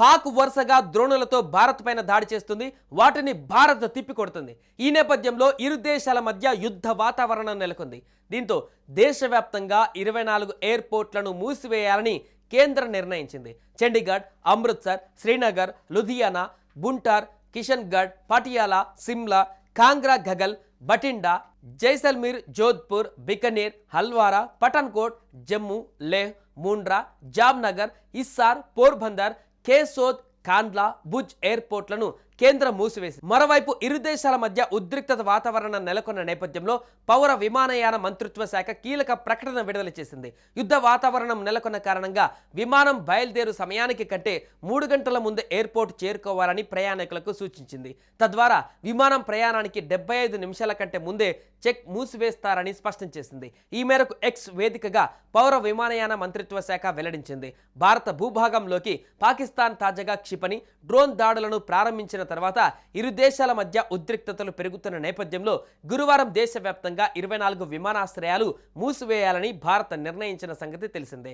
పాక్ వరుసగా డ్రోనులతో భారత్ పైన దాడి చేస్తుంది. వాటిని భారత్ తిప్పికొడుతుంది. ఈ నేపథ్యంలో ఇరు దేశాల మధ్య యుద్ధ వాతావరణం నెలకొంది. దీంతో దేశవ్యాప్తంగా 24 ఎయిర్పోర్ట్లను మూసివేయాలని కేంద్రం నిర్ణయించింది. చండీగఢ్, అమృత్సర్, శ్రీనగర్, లుధియానా, బుంటార్, కిషన్గఢ్, పటియాలా, సిమ్లా, కాంగ్రా, ఘగల్, బఠిండా, జైసల్మీర్, జోధ్పూర్, బికనీర్, హల్వారా, పఠాన్కోట్, జమ్మూ, లేహ్, ముండ్రా, జామ్నగర్, ఇస్సార్, పోర్బందర్, కేసోద్, కాండ్లా, భుజ్ ఎయిర్పోర్ట్లను కేంద్రం మూసివేసింది. మరోవైపు ఇరు దేశాల మధ్య ఉద్రిక్తత వాతావరణం నెలకొన్న నేపథ్యంలో పౌర విమానయాన మంత్రిత్వ శాఖ కీలక ప్రకటన విడుదల చేసింది. యుద్ధ వాతావరణం నెలకొన్న కారణంగా విమానం బయలుదేరు సమయానికి కంటే 3 గంటల ముందే ఎయిర్పోర్ట్ చేరుకోవాలని ప్రయాణికులకు సూచించింది. తద్వారా విమానం ప్రయాణానికి 75 నిమిషాల కంటే ముందే చెక్ మూసివేస్తారని స్పష్టం చేసింది. ఈ మేరకు ఎక్స్ వేదికగా పౌర విమానయాన మంత్రిత్వ శాఖ వెల్లడించింది. భారత భూభాగంలోకి పాకిస్తాన్ తాజాగా క్షిపణి, డ్రోన్ దాడులను ప్రారంభించిన తర్వాత ఇరు దేశాల మధ్య ఉద్రిక్తతలు పెరుగుతున్న నేపథ్యంలో గురువారం దేశవ్యాప్తంగా 24 విమానాశ్రయాలు మూసివేయాలని భారత్ నిర్ణయించిన సంగతి తెలిసిందే.